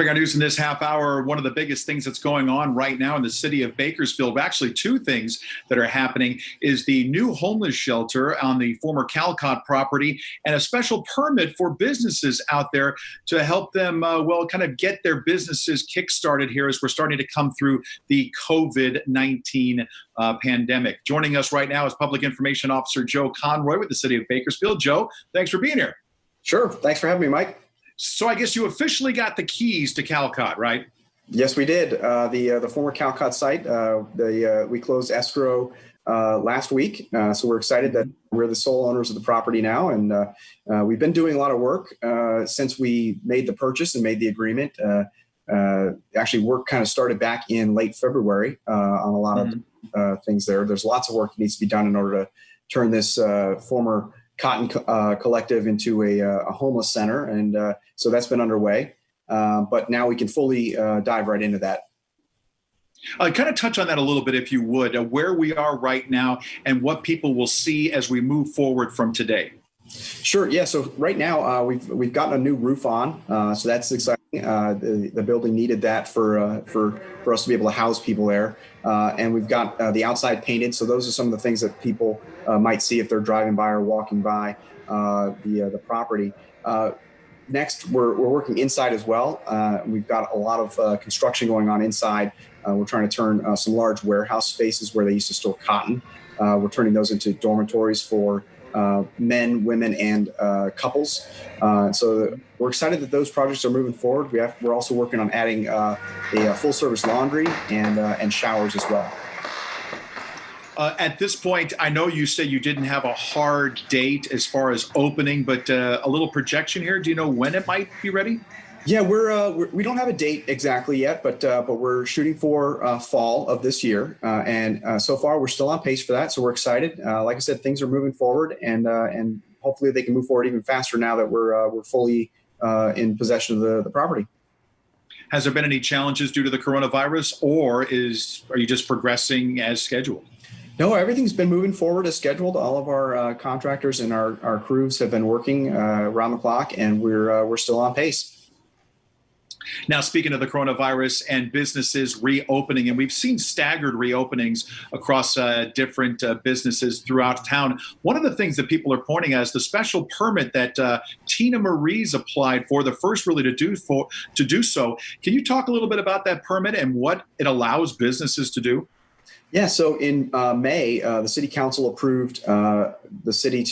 Starting our news in this half hour, one of the biggest things that's going on right now in the city of Bakersfield, actually two things that are happening, is the new homeless shelter on the former Calcott property and a special permit for businesses out there to help them, kind of get their businesses kickstarted here as we're starting to come through the COVID-19 pandemic. Joining us right now is Public Information Officer Joe Conroy with the city of Bakersfield. Joe, thanks for being here. Sure. Thanks for having me, Mike. So I guess you officially got the keys to Calcott, right? Yes, we did. The former Calcott site, we closed escrow last week. So we're excited that we're the sole owners of the property now. And we've been doing a lot of work since we made the purchase and made the agreement. Actually, work kind of started back in late February on a lot of things there. There's lots of work that needs to be done in order to turn this former Cotton Collective into a homeless center. And so that's been underway. But now we can fully dive right into that. Kind of touch on that a little bit, if you would, where we are right now and what people will see as we move forward from today. Sure. Yeah. So right now we've gotten a new roof on, so that's exciting. The building needed that for us to be able to house people there, and we've got the outside painted. So those are some of the things that people might see if they're driving by or walking by the property. Next, we're working inside as well. We've got a lot of construction going on inside. We're trying to turn some large warehouse spaces where they used to store cotton. We're turning those into dormitories for men, women, and couples. So we're excited that those projects are moving forward. We're also working on adding a full-service laundry and showers as well. At this point, I know you said you didn't have a hard date as far as opening, but a little projection here. Do you know when it might be ready? Yeah, we don't have a date exactly yet, but we're shooting for fall of this year, and so far we're still on pace for that. So we're excited. Like I said, things are moving forward, and hopefully they can move forward even faster now that we're fully in possession of the property. Has there been any challenges due to the coronavirus, or are you just progressing as scheduled? No, everything's been moving forward as scheduled. All of our contractors and our crews have been working around the clock, and we're still on pace. Now, speaking of the coronavirus and businesses reopening, and we've seen staggered reopenings across different businesses throughout town. One of the things that people are pointing at is the special permit that Tina Marie's applied for, the first really to do so. Can you talk a little bit about that permit and what it allows businesses to do? Yeah, so in May, the city council approved the city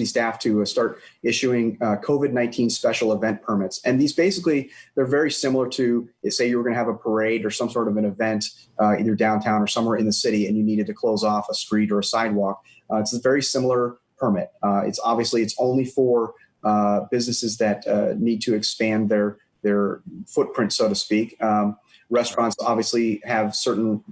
staff to start issuing COVID-19 special event permits. And these basically, they're very similar to, say you were going to have a parade or some sort of an event, either downtown or somewhere in the city, and you needed to close off a street or a sidewalk. It's a very similar permit. It's only for businesses that need to expand their footprint, so to speak. Restaurants obviously have certain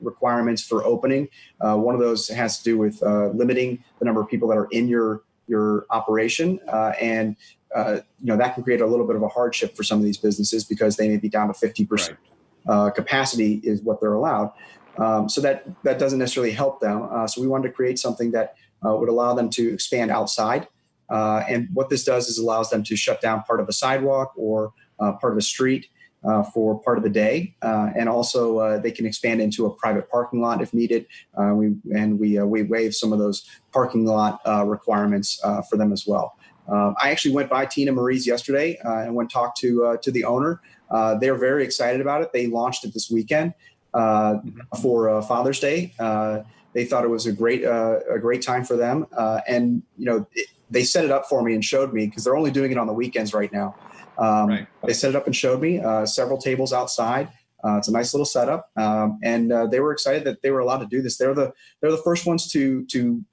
requirements for opening. One of those has to do with limiting the number of people that are in your operation, and that can create a little bit of a hardship for some of these businesses because they may be down to 50% capacity is what they're allowed. So that doesn't necessarily help them. So we wanted to create something that would allow them to expand outside. And what this does is allows them to shut down part of a sidewalk or part of a street for part of the day, and also they can expand into a private parking lot if needed. We waive some of those parking lot requirements for them as well. I actually went by Tina Marie's yesterday and went talk to the owner. They're very excited about it. They launched it this weekend for Father's Day. They thought it was a great time for them, and they set it up for me and showed me because they're only doing it on the weekends right now. They set it up and showed me several tables outside. It's a nice little setup, and they were excited that they were allowed to do this. They're the first ones to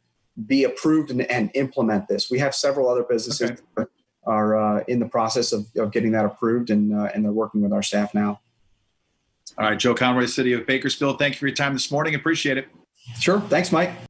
be approved and implement this. We have several other businesses that are in the process of getting that approved, and they're working with our staff now. All right, Joe Conroy, City of Bakersfield. Thank you for your time this morning. Appreciate it. Sure. Thanks, Mike.